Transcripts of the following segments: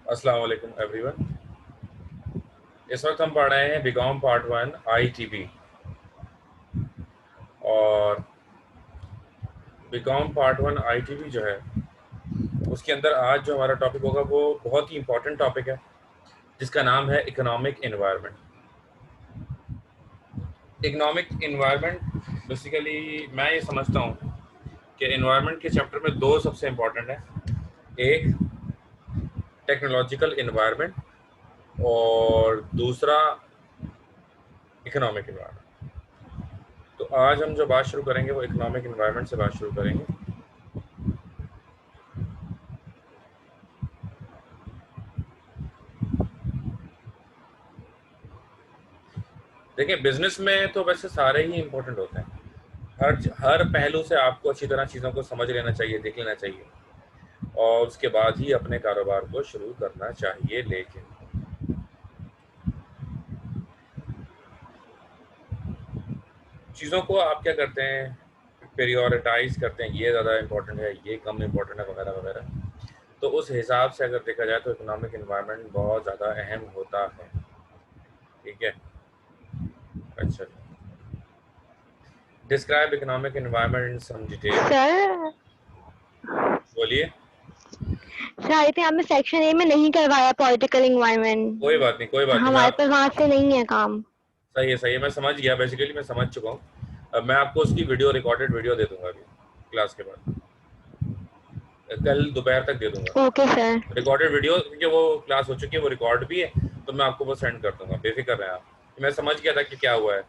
अस्सलाम वालेकुम एवरीवन। इस वक्त हम पढ़ रहे हैं बीकॉम पार्ट 1 आईटीबी और बीकॉम पार्ट 1 आईटीबी जो है उसके अंदर आज जो हमारा टॉपिक होगा वो बहुत ही इम्पोर्टेंट टॉपिक है जिसका नाम है economic environment. Economic environment basically मैं ये समझता हूँ कि एनवायरनमेंट के चैप्टर में दो सबसे इम्पोर्टेंट है, एक टेक्नोलॉजिकल एनवायरनमेंट और दूसरा इकोनॉमिक एनवायरनमेंट। तो आज हम जो बात शुरू करेंगे वो इकोनॉमिक एनवायरनमेंट से बात शुरू करेंगे। देखिए, बिजनेस में तो वैसे सारे ही इम्पोर्टेंट होते हैं। हर पहलू से आपको अच्छी तरह चीज़ों को समझ लेना चाहिए, देख लेना चाहिए और उसके बाद ही अपने कारोबार को शुरू करना चाहिए। लेकिन चीज़ों को आप क्या करते हैं, प्रायोरिटाइज करते हैं, ये ज़्यादा इम्पोर्टेंट है, ये कम इम्पोर्टेंट है, वगैरह वगैरह। तो उस हिसाब से अगर देखा जाए तो इकोनॉमिक एनवायरनमेंट बहुत ज़्यादा अहम होता है। ठीक है, अच्छा, describe economic environment in some detail. Sir बोलिए। सर आई थिंक आपने सेक्शन ए में नहीं करवाया पॉलिटिकल एनवायरनमेंट। कोई बात नहीं, कोई बात नहीं, हमारे पास वहाँ से नहीं है काम। सही है, सही है, मैं समझ गया, बेसिकली मैं समझ चुका हूँ। अब मैं आपको उसकी वीडियो, रिकॉर्डेड वीडियो दे दूंगा अभी क्लास के बाद, कल दोपहर तक दे दूंगा ओके सर। रिकॉर्डेड वीडियो, क्योंकि वो क्लास हो चुकी है, वो रिकॉर्ड भी है, तो मैं आपको वो सेंड कर दूंगा, बेफिक्र रहें आप। मैं समझ गया था कि क्या हुआ है।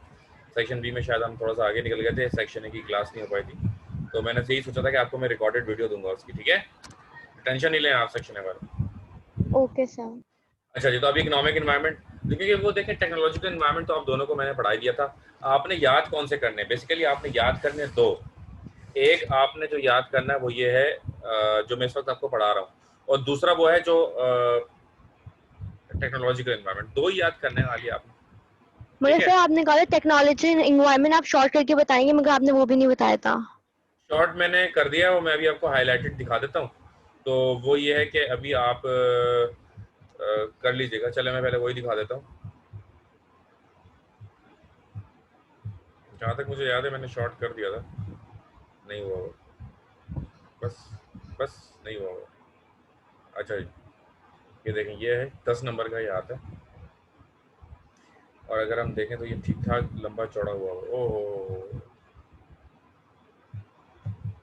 सेक्शन बी में शायद हम थोड़ा सा आगे निकल गए थे, सेक्शन ए की क्लास नहीं हो पाई थी, तो मैंने यही सोचा था कि आपको मैं रिकॉर्डेड वीडियो दूंगा उसकी। ठीक है, टेंशन नहीं लें आप सेक्शन ए वाले। Okay sir. अच्छा जी, तो अभी इकोनॉमिक एनवायरनमेंट देखिए, वो देखें टेक्नोलॉजिकल एनवायरनमेंट तो आप दोनों को मैंने पढ़ा दिया था। आपने याद कौन से करने हैं? बेसिकली आपने याद करने हैं दो। एक आपने जो याद करना है वो ये है, जो मैं इस वक्त आपको पढ़ा रहा हूँ, और दूसरा वो है जो टेक्नोलॉजिकल एनवायरनमेंट। दो ही याद करने वाली आपने। मुझे ठीक सर है, आपने कहा था टेक्नोलॉजी एनवायरनमेंट आप शॉर्ट करके बताएंगे, मगर आपने वो भी नहीं बताया था। शॉर्ट मैंने कर दिया, वो मैं अभी आपको हाईलाइटेड दिखा देता हूँ। तो वो ये है कि अभी आप कर लीजिएगा। चले, मैं पहले वही दिखा देता हूँ। जहाँ तक मुझे याद है मैंने शॉर्ट कर दिया था, नहीं हुआ वो, बस बस नहीं हुआ वो। अच्छा जी, ये देखें, ये है 10 नंबर का, ये आता है, और अगर हम देखें तो ये ठीक ठाक लंबा चौड़ा हुआ हो। ओहो,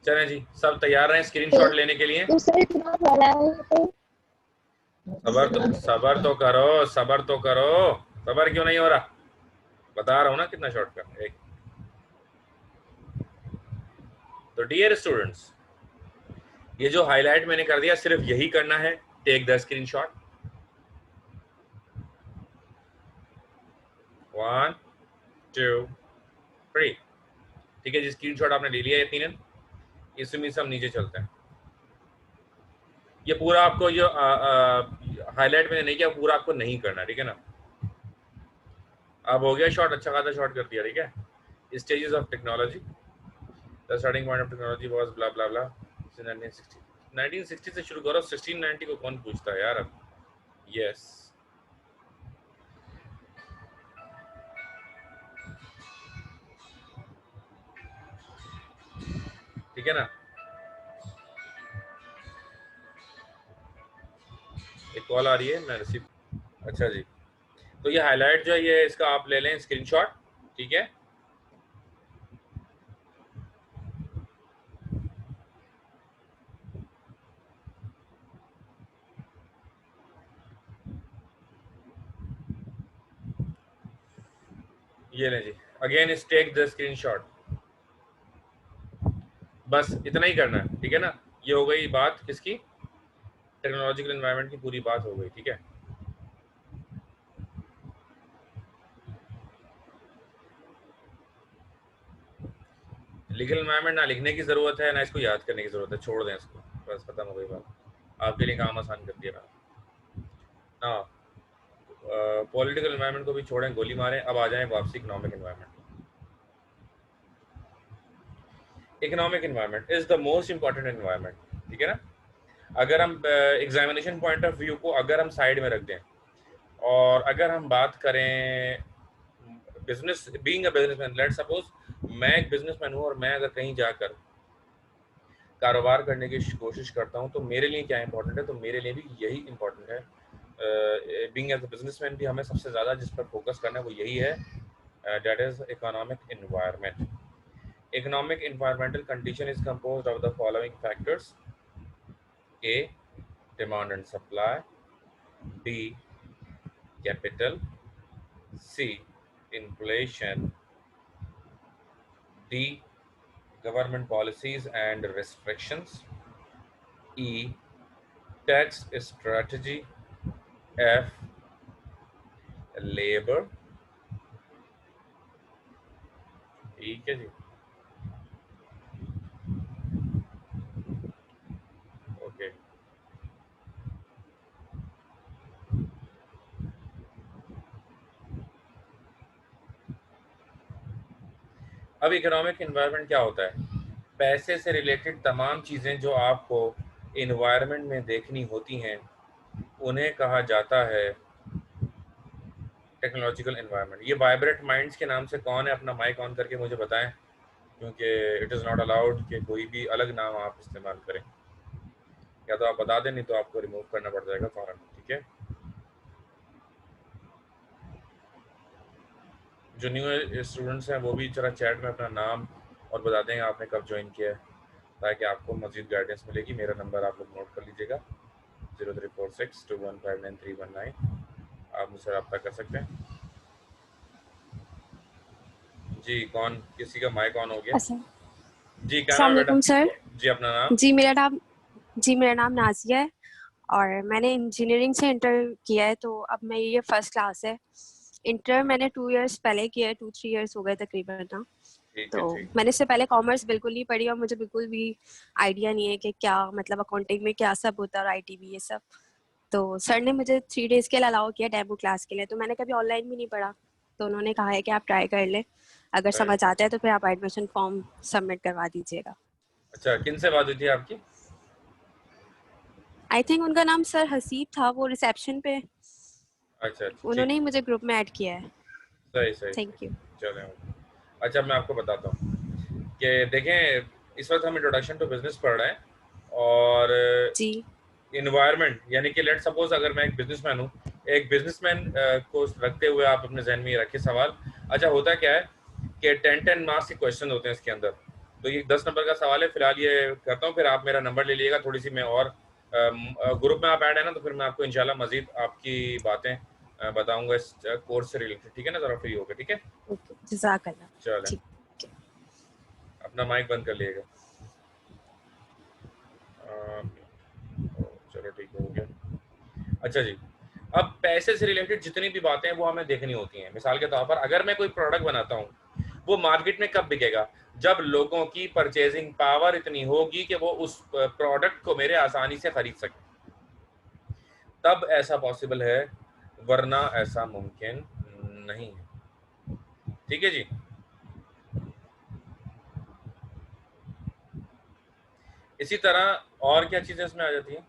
चलें जी, सब तैयार हैं स्क्रीनशॉट लेने के लिए? सबर तो करो, सबर तो करो। सबर क्यों नहीं हो रहा? बता रहा हूँ ना कितना शॉर्ट का। एक तो डियर स्टूडेंट्स, ये जो हाईलाइट मैंने कर दिया सिर्फ यही करना है, टेक द स्क्रीनशॉट। 1 2 3। ठीक है जी, स्क्रीनशॉट आपने ले लिया यकीनन। इसमें से हम नीचे चलते हैं। ये पूरा आपको जो हाईलाइट मैंने नहीं किया, पूरा आपको नहीं करना, ठीक है ना। अब हो गया शॉर्ट, अच्छा खासा शॉर्ट कर दिया। ठीक है, stages of technology, the starting point of technology was blah blah blah 1960। 1960 से शुरू करो, 1690 को कौन पूछता है यार अब। यस, ठीक है ना। एक कॉल आ रही है, मैं रिसीव। अच्छा जी, तो ये हाईलाइट जो है ये इसका आप ले लें स्क्रीनशॉट। ठीक है, ये लें जी, again is take the screenshot. बस इतना ही करना है, ठीक है ना। ये हो गई बात किसकी? टेक्नोलॉजिकल एनवायरनमेंट की पूरी बात हो गई। ठीक है, लीगल एनवायरनमेंट ना लिखने की ज़रूरत है ना इसको याद करने की ज़रूरत है, छोड़ दें इसको, बस खत्म हो गई बात। आपके लिए काम आसान कर दिया ना। पॉलिटिकल एनवायरनमेंट को भी छोड़ें, गोली मारें। अब आ जाएं वापसी economic environment. Economic environment is the most important environment, ठीक है ना। अगर हम एग्जामिनेशन पॉइंट ऑफ व्यू को अगर हम साइड में रख दें और अगर हम बात करें business, being a businessman, let suppose मैं एक बिजनेसमैन हूँ और मैं अगर कहीं जाकर कारोबार करने की कोशिश करता हूँ तो मेरे लिए क्या इंपॉर्टेंट है, तो मेरे लिए भी यही इंपॉर्टेंट है। बीइंग एज अ बिजनेसमैन भी हमें सबसे ज़्यादा जिस पर फोकस करना है वो यही है, that is economic environment. Economic environmental condition is composed of the following factors: A, demand and supply; B, capital; C, inflation; D, government policies and restrictions; E, tax strategy; F, labor। ठीक है जी, okay. अब economic environment क्या होता है? पैसे से related तमाम चीज़ें जो आपको इन्वायरमेंट में देखनी होती हैं उन्हें कहा जाता है टेक्नोलॉजिकल एनवायरनमेंट। ये वाइब्रेट माइंड्स के नाम से कौन है? अपना माइक ऑन करके मुझे बताएं, क्योंकि इट इज़ नॉट अलाउड कि कोई भी अलग नाम आप इस्तेमाल करें। या तो आप बता दें, नहीं तो आपको रिमूव करना पड़ जाएगा फ़ौरन, ठीक है? जो न्यू स्टूडेंट्स हैं वो भी जरा चैट में अपना नाम और बता देंगे आपने कब ज्वाइन किया है, ताकि आपको मज़ीद गाइडेंस मिलेगी। मेरा नंबर आप लोग नोट कर लीजिएगा, 0346215939। आप मुझसे रब्ता कर सकते हैं। जी, कौन, किसी का माइक ऑन हो गया? अच्छा, जी, क्या नाम अस्सलाम है बेटा? वालेकुम सर। जी, अपना नाम? जी मेरा नाम नाज़िया है और मैंने इंजीनियरिंग से इंटर किया है, तो अब मैं ये फर्स्ट क्लास है। इंटर मैंने 2 इयर्स पहले किया है, 2-3 इयर्स हो गए तकरीबन ना। ठीक तो है, ठीक। मैंने इससे पहले कॉमर्स बिल्कुल नहीं पढ़ी और मुझे बिल्कुल भी आइडिया नहीं है कि क्या मतलब अकाउंटिंग में क्या सब होता है और आईटी भी ये सब। तो सर ने मुझे 3 डेज़ के लिए अलाउ किया डेमो क्लास के लिए, तो मैंने कभी ऑनलाइन भी नहीं पढ़ा। तो उन्होंने कहा है कि आप ट्राई कर लें, अगर राइट। समझ आता है तो फिर आप एडमिशन फॉर्म सबमिट करवा दीजिएगा। अच्छा, किन से बात हुई थी आपकी? आई थिंक उनका नाम सर हसीब था, वो रिसेप्शन पे, अच्छा, अच्छा, ठीक। उन्होंने ही मुझे ग्रुप में ऐड किया है। सही, सही, थैंक यू। सही। चलें। अच्छा, मैं आपको बताता हूँ कि देखें, इस वक्त हम इंट्रोडक्शन टू बिजनेस पढ़ रहे हैं और जी। इन्वायरमेंट, यानी कि लेट सपोज अगर मैं एक बिजनेसमैन हूँ, एक बिजनेसमैन को रखते हुए आप अपने जहन में ये रखिए सवाल। अच्छा, होता क्या है कि 10 मार्क्स के क्वेश्चन होते हैं इसके अंदर, तो ये 10 नंबर का सवाल है। फिलहाल ये करता हूँ, फिर आप मेरा नंबर ले लीजिएगा। थोड़ी सी मैं और ग्रुप में आप ऐड है ना, तो फिर मैं आपको इंशाल्लाह मजीद आपकी बातें बताऊंगा इस कोर्स से रिलेटेड, ठीक है ना? ज़रा फ्री होकर, ठीक है? ओके, जज़ाकल्लाह। चलें, ठीक है। अपना माइक बंद कर लिएगा। चलो, ठीक हो गया। अच्छा जी, अब पैसे से रिलेटेड जितनी भी बातें हैं वो हमें देखनी होती हैं। मिसाल के तौर पर अगर मैं कोई प्रोडक्ट बनाता हूँ, वो मार्केट में कब बिकेगा? जब लोगों की परचेजिंग पावर इतनी होगी कि वो उस प्रोडक्ट को मेरे आसानी से खरीद सकें, तब ऐसा पॉसिबल है, वरना ऐसा मुमकिन नहीं है। ठीक है जी। इसी तरह और क्या चीज़ें इसमें आ जाती हैं?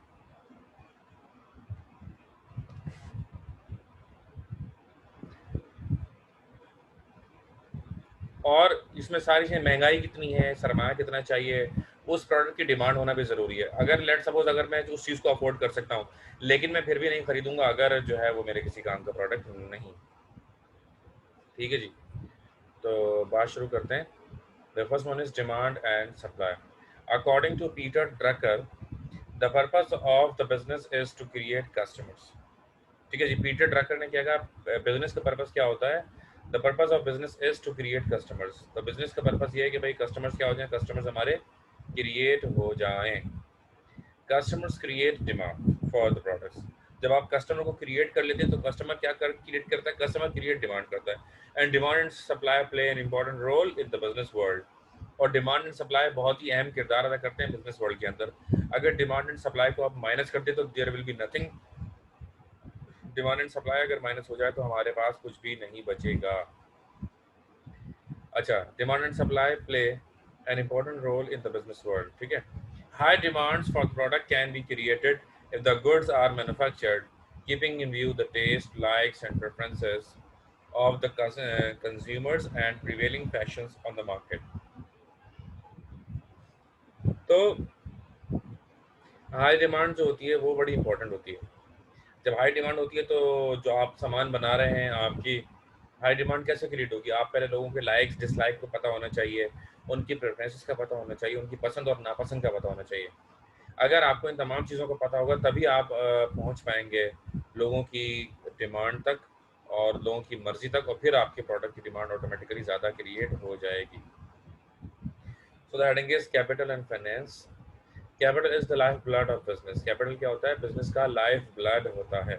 और इसमें सारी चीज़ें, महंगाई कितनी है, सरमाया कितना चाहिए, उस प्रोडक्ट की डिमांड होना भी ज़रूरी है। अगर लेट सपोज अगर मैं उस चीज़ को अफोर्ड कर सकता हूँ, लेकिन मैं फिर भी नहीं खरीदूंगा अगर जो है वो मेरे किसी काम का प्रोडक्ट नहीं। ठीक है जी, तो बात शुरू करते हैं। The first one is demand and supply. According to Peter Drucker, the purpose of the business is to create customers. ठीक है जी, पीटर ड्रकर ने क्या कहा, बिजनेस का पर्पस क्या होता है? The purpose of business is to create customers. तो बिजनेस का पर्पस ये है कि भाई कस्टमर्स क्या हो जाएं, कस्टमर्स हमारे क्रिएट हो जाएं। Customers create demand for the products. जब आप कस्टमर को क्रिएट कर लेते हैं तो कस्टमर क्या कर क्रिएट करता है? कस्टमर क्रिएट डिमांड करता है। And demand and supply play an important role in the business world. और डिमांड एंड सप्लाई बहुत ही अहम किरदार अदा करते हैं बिजनेस वर्ल्ड के अंदर। अगर डिमांड एंड सप्लाई को आप माइनस कर दे तो there will be nothing. Demand and supply अगर माइनस हो जाए तो हमारे पास कुछ भी नहीं बचेगा। अच्छा, demand and supply play an important role in the business world. ठीक है, High demands for the product can be created if the goods are manufactured, keeping in view the taste, likes, and preferences of the consumers and prevailing fashions on the market. तो high demand जो होती है वो बड़ी important होती है। जब high demand होती है तो जो आप सामान बना रहे हैं, आपकी हाई डिमांड कैसे क्रिएट होगी? आप पहले लोगों के लाइक्स डिसलाइक को पता होना चाहिए, उनकी प्रेफरेंसेस का पता होना चाहिए, उनकी पसंद और नापसंद का पता होना चाहिए। अगर आपको इन तमाम चीज़ों को पता होगा तभी आप पहुंच पाएंगे लोगों की डिमांड तक और लोगों की मर्जी तक, और फिर आपके प्रोडक्ट की डिमांड ऑटोमेटिकली ज़्यादा क्रिएट हो जाएगी। So the heading is capital and finance. Capital is the life blood of business. Capital क्या होता है? बिजनेस का लाइफ ब्लड होता है।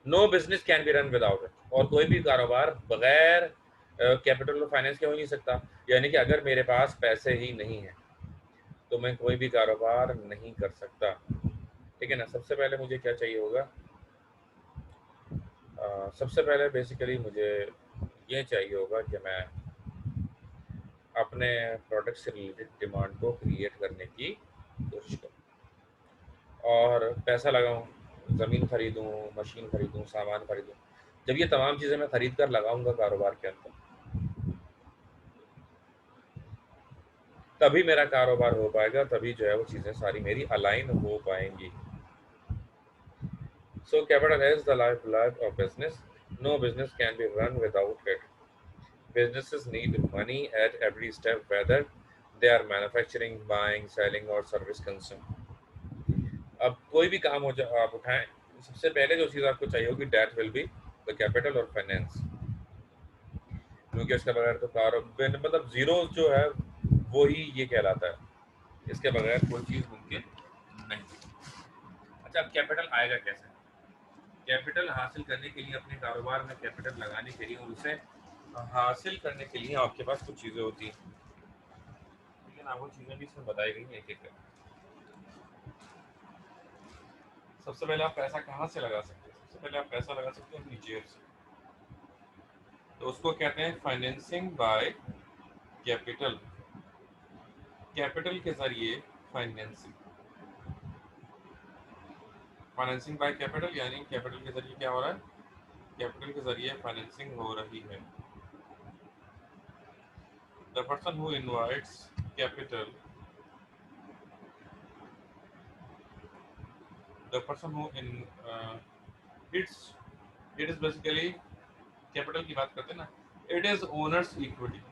No business can be run without it. और कोई भी कारोबार बगैर कैपिटल और फाइनेंस के हो नहीं सकता। यानी कि अगर मेरे पास पैसे ही नहीं है तो मैं कोई भी कारोबार नहीं कर सकता। ठीक है ना? सबसे पहले मुझे क्या चाहिए होगा? सबसे पहले बेसिकली मुझे ये चाहिए होगा कि मैं अपने प्रोडक्ट से रिलेटेड डिमांड को क्रिएट करने की कोशिश करूँ और पैसा लगाऊँ, ज़मीन खरीदूँ, मशीन खरीदूँ, सामान खरीदूँ। जब ये तमाम चीज़ें मैं खरीद कर लगाऊंगा कारोबार के अंदर, तभी मेरा कारोबार हो पाएगा, तभी जो है वो चीज़ें सारी मेरी अलाइन हो पाएंगी। So capital is the life blood of business. No business can be run without it. Businesses need money at every step, whether they are manufacturing, buying, selling, or service concern. अब कोई भी काम हो जाए आप उठाएं, सबसे पहले जो चीज़ आपको चाहिए होगी debt will be the capital और फाइनेंस, क्योंकि उसके बगैर तो कारोबार मतलब जीरो जो है वो ही ये कहलाता है। इसके बगैर कोई चीज़ मुमकिन नहीं। अच्छा, अब कैपिटल आएगा कैसे? कैपिटल हासिल करने के लिए, अपने कारोबार में कैपिटल लगाने के लिए और उसे हासिल करने के लिए आपके पास कुछ चीज़ें होती हैं, लेकिन आपको चीज़ें भी इसमें बताई गई हैं एक एक करके। सबसे पहले आप पैसा कहाँ से लगा सकते हैं? सबसे पहले आप पैसा लगा सकते हैं अपनी जेब से, तो उसको कहते हैं फाइनेंसिंग बाय कैपिटल। कैपिटल के जरिए फाइनेंसिंग, फाइनेंसिंग बाय कैपिटल यानी कैपिटल के जरिए क्या हो रहा है? कैपिटल के जरिए फाइनेंसिंग हो रही है। The person who invites capital, the person who in its it is basically, capital की बात करते हैं ना, इट इज ओनर्स इक्विटी।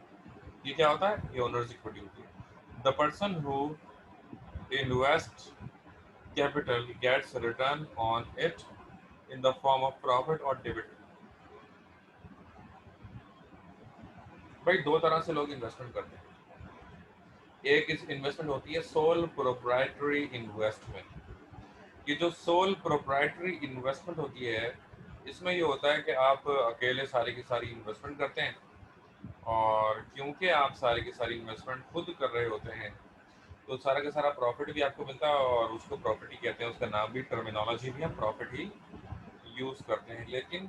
ये क्या होता है? ये ओनर्स इक्विटी होती है। The person who invest capital gets return on it in the form of profit or dividend। भाई दो तरह से लोग इन्वेस्टमेंट करते हैं। एक इस इन्वेस्टमेंट होती है सोल प्रोप्राइटरी इन्वेस्टमेंट। ये जो सोल प्रोप्राइटरी इन्वेस्टमेंट होती है, इसमें ये होता है कि आप अकेले सारी की सारी इन्वेस्टमेंट करते हैं, और क्योंकि आप सारी की सारी इन्वेस्टमेंट खुद कर रहे होते हैं तो सारा का सारा प्रॉफिट भी आपको मिलता है, और उसको प्रॉफिट ही कहते हैं। उसका नाम भी, टर्मिनोलॉजी भी हम प्रॉफिट ही यूज़ करते हैं। लेकिन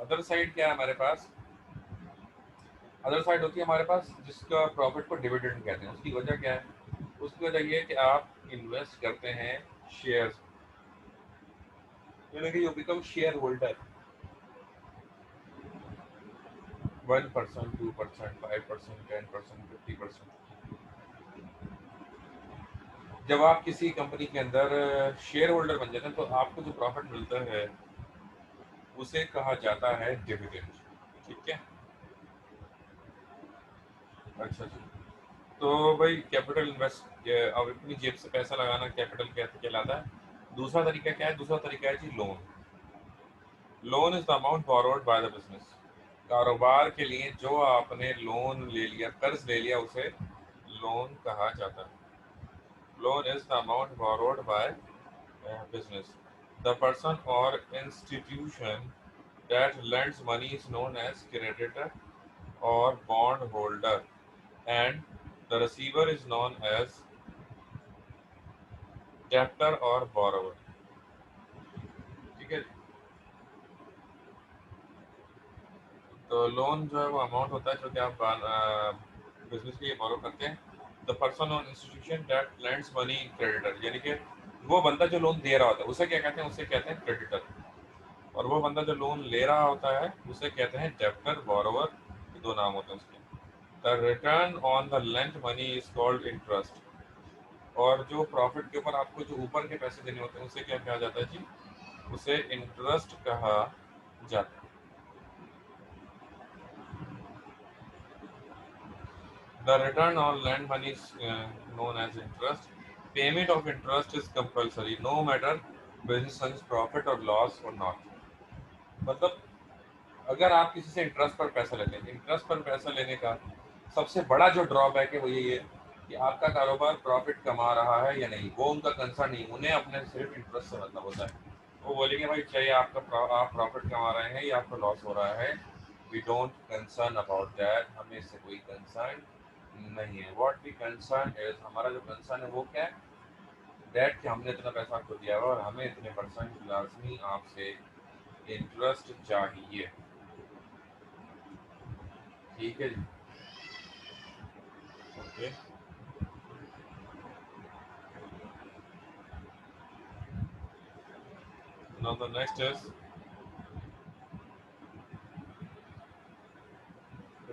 अदर साइड क्या है हमारे पास? अदर साइड होती है हमारे पास जिसका प्रॉफिट को डिविडेंड कहते हैं। उसकी वजह क्या है? उसकी वजह ये है कि आप इन्वेस्ट करते हैं शेयर्स, यानी कि यू बिकम शेयर होल्डर। 1%, 2%, 5%, 10%, 50%। जब आप किसी कंपनी के अंदर शेयर होल्डर बन जाते हैं तो आपको जो प्रॉफिट मिलता है उसे कहा जाता है डिविडेंड। ठीक है? अच्छा जी। तो भाई कैपिटल इन्वेस्ट, अब अपनी जेब से पैसा लगाना कैपिटल कहलाता है। दूसरा तरीका क्या है? दूसरा तरीका है जी loan. Loan is the amount borrowed by the business. कारोबार के लिए जो आपने लोन ले लिया, कर्ज ले लिया, उसे लोन कहा जाता है। Loan is the amount borrowed bye business. The person or institution that lends money is known as creditor or bond holder, and the receiver is known as debtor or borrower। ठीक है? तो loan जो है वो amount होता है जो कि आप बिजनेस के लिए बोरो करते हैं, द पर्सन और institution that lends money creditor, यानी कि वो बंदा जो लोन दे रहा होता है उसे क्या कहते हैं, उसे कहते हैं क्रेडिटर। और वो बंदा जो लोन ले रहा होता है उसे कहते हैं डेब्टर, बोरोवर, ये दो नाम होते हैं उसके। The return on the lent money is called interest. और जो प्रॉफिट के ऊपर आपको जो ऊपर के पैसे देने होते हैं उसे क्या कहा जाता है जी, उसे इंटरेस्ट कहा जाता है। The return on lend money is known as interest. Payment of interest is compulsory, no matter business earns profit or loss or not. मतलब अगर आप किसी से इंटरेस्ट पर पैसा लेते हैं, इंटरेस्ट पर पैसा लेने का सबसे बड़ा जो ड्रॉबैक है वो यही है कि आपका कारोबार प्रॉफिट कमा रहा है या नहीं, वो उनका कंसर्न नहीं, उन्हें अपने सिर्फ इंटरेस्ट से मतलब होता है। वो बोलेंगे भाई चाहे आप प्रॉफिट कमा रहे हैं या आपका लॉस हो रहा है, we don't concern about that, हमें इससे कोई कंसर्न नहीं है। व्हाट वी कंसर्न इज, हमारा जो कंसर्न है वो क्या है, डेट कि हमने इतना पैसा आपको दिया हुआ और हमें इतने परसेंट लाजमी आपसे इंटरेस्ट चाहिए। ठीक है जी, okay. Now the next is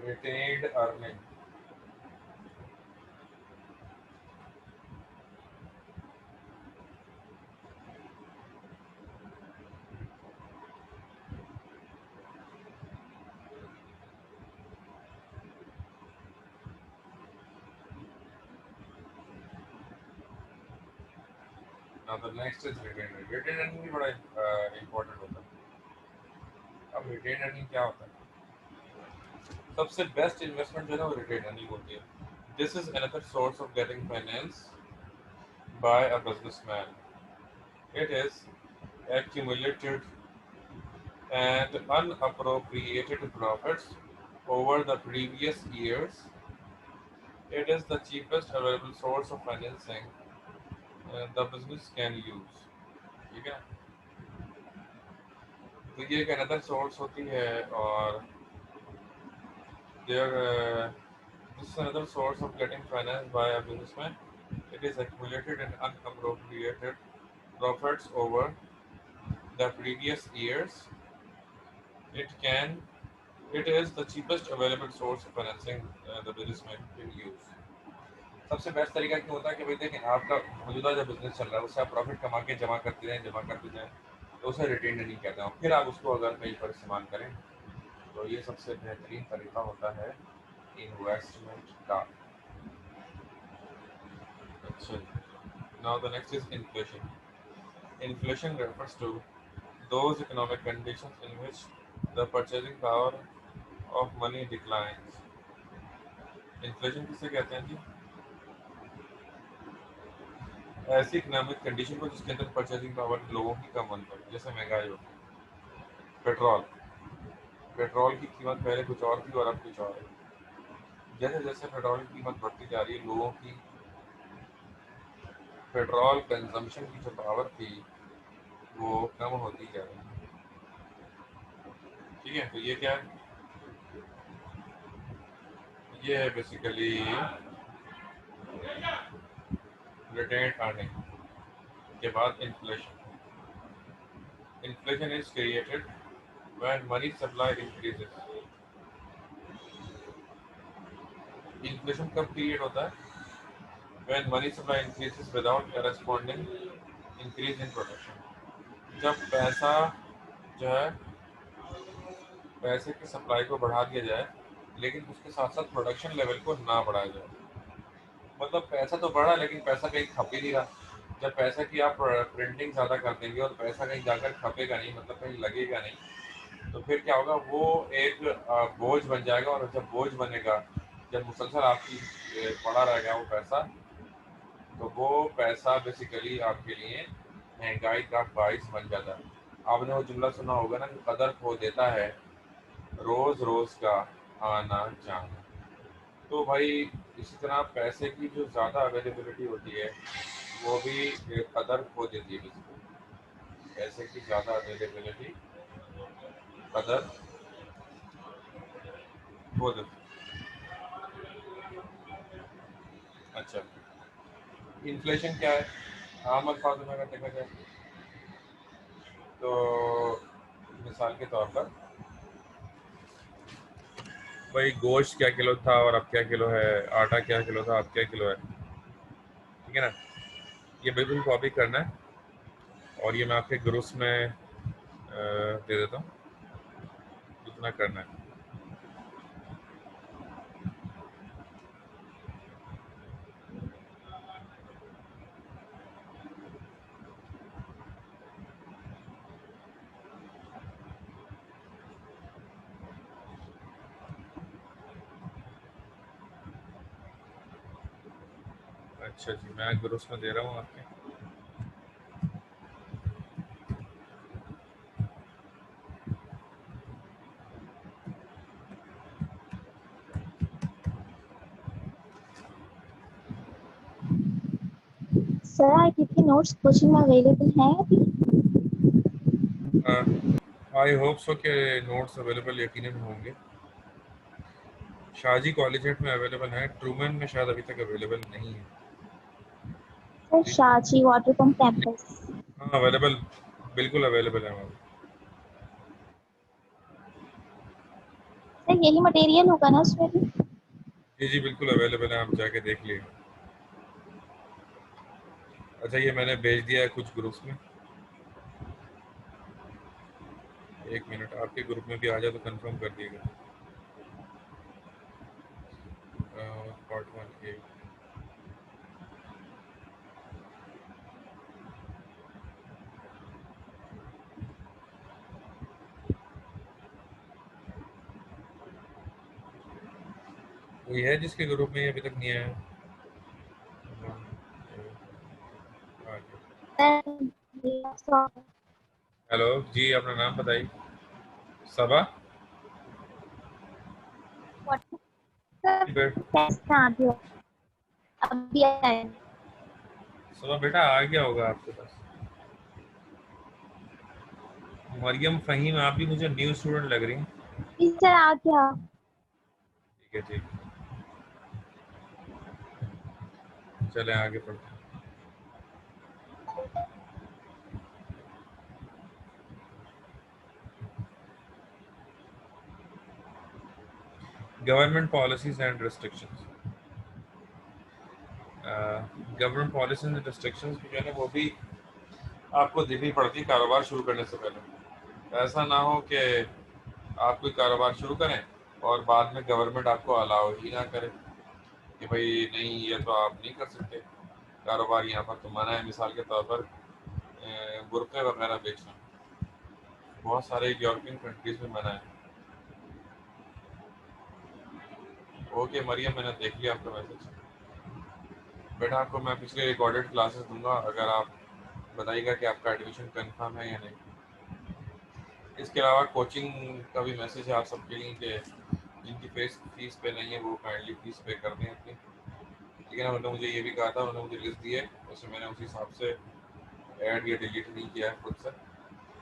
retained earning. Now the next is retained earning. Retained earning भी बड़ा important होता है। अब retained earning क्या होता है? सबसे बेस्ट इन्वेस्टमेंट जो है ना वो retained earning होती है। This is another source of getting finance by a businessman. It is accumulated and unappropriated profits over the previous years. It is the cheapest available source of financing the business can use. ठीक है, तो ये एक another source होती है और there this is another source of getting financed by a businessman. It is accumulated and unappropriated profits over the previous years. It can it is the cheapest available source of financing the businessman can use. सबसे best तरीका क्यों होता है कि भाई देखें आपका मौजूदा जो बिजनेस चल रहा है उससे आप प्रॉफिट कमा के जमा करते जाएं तो उसे रिटेन नहीं कहते हैं, फिर आप उसको अगर कहीं पर इस्तेमाल करें तो ये सबसे बेहतरीन तरीका होता है इन्वेस्टमेंट का। अच्छा, now the next is inflation. Inflation refers to those economic conditions in which the purchasing power of money declines. Inflation किसे कहते हैं जी? ऐसी इकोनॉमिक कंडीशन को जिसके अंदर परचेजिंग पावर लोगों की कम होने पर, जैसे महंगाई होती है। पेट्रोल पेट्रोल की कीमत पहले कुछ और थी और अब कुछ और है। जैसे जैसे पेट्रोल की कीमत बढ़ती जा रही है, लोगों की पेट्रोल कंजम्पशन की जो पावर थी वो कम होती जा रही है। ठीक है, तो ये क्या है, ये है बेसिकली रिटेन्ड अर्निंग के बाद inflation. Inflation is created when money supply increases. Inflation कब क्रिएट होता है? when money supply increases without corresponding increase in production। जब पैसा जो है पैसे की सप्लाई को बढ़ा दिया जाए लेकिन उसके साथ साथ प्रोडक्शन लेवल को ना बढ़ाया जाए। मतलब पैसा तो बढ़ा लेकिन पैसा कहीं खप ही नहीं रहा। जब पैसा की आप प्रिंटिंग ज़्यादा कर देंगे और पैसा कहीं जाकर खपेगा नहीं, मतलब कहीं लगेगा नहीं, तो फिर क्या होगा, वो एक बोझ बन जाएगा। और जब बोझ बनेगा, जब मुसलसल आपकी पड़ा रहेगा वो पैसा, तो वो पैसा बेसिकली आपके लिए महंगाई का बाइस बन जाता है। आपने वो जुमला सुना होगा ना कि कदर खो देता है रोज रोज का आना जाना। तो भाई इसी तरह पैसे की जो ज़्यादा अवेलेबिलिटी होती है वो भी कदर खो देती है। पैसे की ज़्यादा अवेलेबिलिटी कदर खो देती अच्छा, इन्फ्लेशन क्या है आम अल्फाज में अगर देखा जाए तो मिसाल के तौर पर भाई गोश्त क्या किलो था और अब क्या किलो है, आटा क्या किलो था अब क्या किलो है, ठीक है ना। ये बिल्कुल कॉपी करना है और ये मैं आपके ग्रुप्स में दे देता हूँ, जितना करना है। अच्छा जी, मैं ग्रुप्स में दे रहा हूँ आपके। सर आईटीपी नोट्स कोचिंग में अवेलेबल हैं अभी? आई होप सो के नोट्स अवेलेबल यकीनन होंगे। शाहजी कॉलेजेट में अवेलेबल है, ट्रूमन में शायद अभी तक अवेलेबल नहीं है। Sir Shahji water pump campus. हाँ अवेलेबल, बिल्कुल अवेलेबल है वहाँ। सर यही मटेरियल होगा ना उसमें भी? जी जी बिल्कुल अवेलेबल है, आप जाके देख लीजिए। अच्छा ये मैंने भेज दिया है कुछ ग्रुप्स में, एक मिनट, आपके ग्रुप में भी आ जाए तो कंफर्म कर दिएगा। पार्ट 1 ए कोई है जिसके ग्रुप में ये अभी तक नहीं आया? सर हेलो जी, अपना नाम बताइए। सबा बेट टेस्ट आ गया अभी आया। सबा बेटा आ गया होगा आपके पास। मरियम फहीम, आप भी मुझे न्यू स्टूडेंट लग रही हैं। जी सर आ गया। ठीक है ठीक है, चलें आगे पढ़ते हैं। Government policies and restrictions. Government policies and restrictions जो है ना वो भी आपको देखनी पड़ती है कारोबार शुरू करने से पहले। ऐसा ना हो कि आप कोई कारोबार शुरू करें और बाद में गवर्नमेंट आपको अलाउ ही ना करे कि भाई नहीं ये तो आप नहीं कर सकते, कारोबार यहाँ पर तो मना है। मिसाल के तौर पर बुरक़े वगैरह बेचना बहुत सारे यूरोपियन कंट्रीज में मना है। ओके मरियम, मैंने देख लिया आपका मैसेज। बेटा आपको मैं पिछले रिकॉर्डेड क्लासेस दूंगा, अगर आप बताइएगा कि आपका एडमिशन कंफर्म है या नहीं। इसके अलावा कोचिंग का भी मैसेज है आप सबके लिए कि जिनकी फीस पे नहीं है वो काइंडली फीस पे कर दें अपनी, ठीक है ना। उन्होंने मुझे ये भी कहा था, उन्होंने मुझे लिस्ट दी है, उसमें मैंने उस हिसाब से ऐड या डिलीट नहीं किया है खुद से।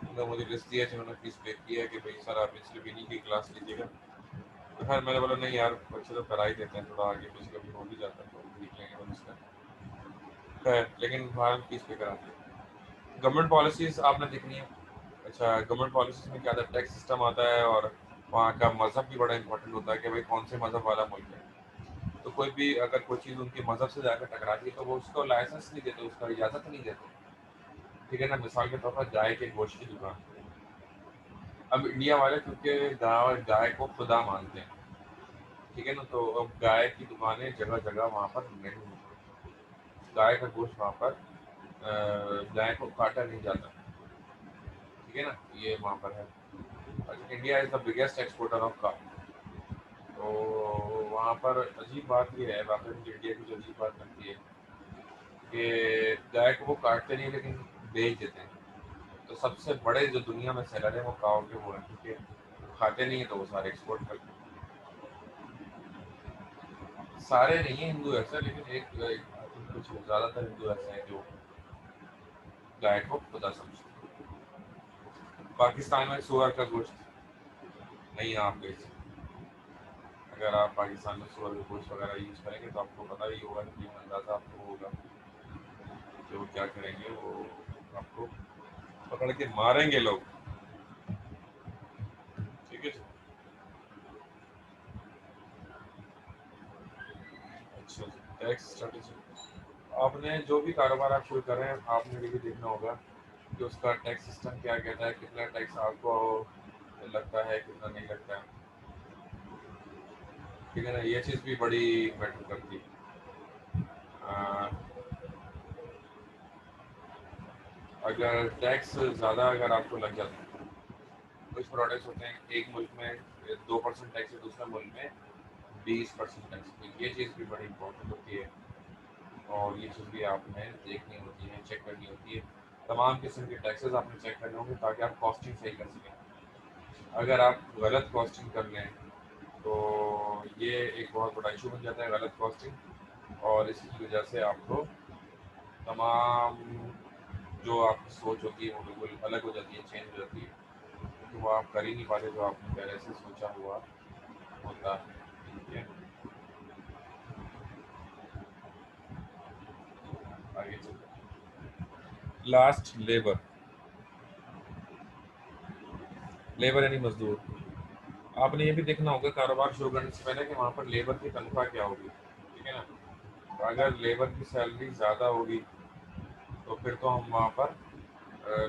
उन्होंने मुझे लिस्ट दिया है जिन्होंने फीस पे की है कि भाई सर आप इसलिए भी नहीं की क्लास लीजिएगा। तो खैर मैंने बोला नहीं यार बच्चे तो करा ही देते हैं, थोड़ा आगे पीछे कभी हो भी जाता है तो देख लेंगे हम इसका। खैर लेकिन बाहर फीस पे कराते हैं। गवर्नमेंट पॉलिसीज़ आपने देखनी है। अच्छा गवर्नमेंट पॉलिसीज़ में क्या आता है, टैक्स सिस्टम आता है और वहाँ का मज़हब भी बड़ा इंपॉर्टेंट होता है कि भाई कौन से मज़हब वाला मुल्क है। तो कोई भी अगर कोई चीज़ उनके मज़हब से जाकर टकराती है तो वो उसको लाइसेंस नहीं देते, उसका इजाज़त नहीं देते, ठीक है ना। मिसाल के तौर पर गाय के गोश्त की दुकान, अब इंडिया वाले क्योंकि गाय को खुदा मानते हैं, ठीक है ना, तो अब गाय की दुकानें जगह जगह वहाँ पर नहीं होती, गाय का गोश्त वहाँ पर गाय को काटा नहीं जाता, ठीक है ना, ये वहाँ पर है। अच्छा India is the biggest exporter of काव, तो वहाँ पर अजीब बात ये है, वाकई मुझे इंडिया की जो अजीब बात लगती है कि गाय को वो काटते नहीं लेकिन बेच देते हैं। तो सबसे बड़े जो दुनिया में सेलर है वो काव के वो हैं, क्योंकि खाते नहीं है तो वो सारे एक्सपोर्ट करते हैं। सारे नहीं है हिंदू ऐसे, लेकिन एक कुछ ज़्यादातर हिंदू ऐसे हैं जो गाय को खुदा समझते हैं। पाकिस्तान में सुअर का गोश्त नहीं आप बेच सकते। अगर आप पाकिस्तान में सूअर गोश्त वगैरह यूज़ करेंगे तो आपको पता ही होगा कि अंदाज़ा आपको होगा कि वो क्या करेंगे, वो आपको पकड़ के मारेंगे लोग। ठीक है जी। अच्छा जी, टैक्स स्ट्रेटेजी, आपने जो भी कारोबार आप शुरू कर रहे हैं आपने ये भी देखना होगा कि उसका टैक्स सिस्टम क्या कहता है, कितना टैक्स आपको लगता है, कितना नहीं लगता है। ठीक है ना, ये चीज़ भी बड़ी मैटर करती है। अगर टैक्स ज़्यादा अगर आपको लग जाता है, कुछ प्रोडक्ट्स होते हैं एक मुल्क में 2% टैक्स है, दूसरे मुल्क में 20% टैक्स, तो ये चीज़ भी बड़ी इंपॉर्टेंट होती है और ये चीज़ भी आपने देखनी होती है, चेक करनी होती है। तमाम किस्म के टैक्सेस आपने चेक करने होंगे ताकि आप कॉस्टिंग सही कर सकें। अगर आप गलत कॉस्टिंग कर लें तो ये एक बहुत बड़ा इशू बन जाता है, गलत कॉस्टिंग, और इसकी वजह से आपको तमाम जो आपकी सोच होती है वो बिल्कुल अलग हो जाती है, चेंज हो जाती है, क्योंकि वो आप कर ही नहीं पाते जो आपने पहले से सोचा हुआ होता है। ठीक है, आगे चलते, लास्ट लेबर, लेबर यानी मजदूर। आपने ये भी देखना होगा कारोबार शुरू करने से पहले कि वहाँ पर लेबर की तनख्वाह क्या होगी। ठीक है ना, तो अगर लेबर की सैलरी ज़्यादा होगी तो फिर तो हम वहाँ पर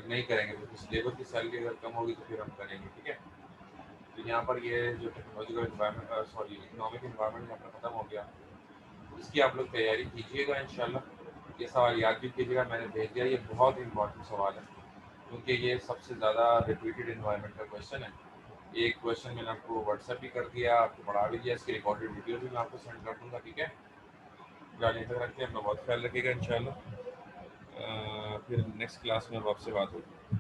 नहीं करेंगे, तो लेबर की सैलरी अगर कम होगी तो फिर हम करेंगे। ठीक है, तो यहाँ पर ये जो technological environment, sorry economic environment यहाँ पर ख़त्म हो गया, इसकी आप लोग तैयारी कीजिएगा इंशाल्लाह। ये सवाल याद भी कीजिएगा, मैंने भेज दिया, ये बहुत इंपॉर्टेंट सवाल है क्योंकि ये सबसे ज़्यादा रिपीटेड इन्वायरमेंट का क्वेश्चन है। एक क्वेश्चन मैंने आपको व्हाट्सएप भी कर दिया, आपको पढ़ा भी दिया, इसकी रिकॉर्डेड वीडियो भी मैं आपको सेंड कर दूँगा। ठीक है, जाने तक रखते हैं, अपना बहुत ख्याल रखिएगा इंशाल्लाह। फिर नेक्स्ट क्लास में अब आपसे बात होगी।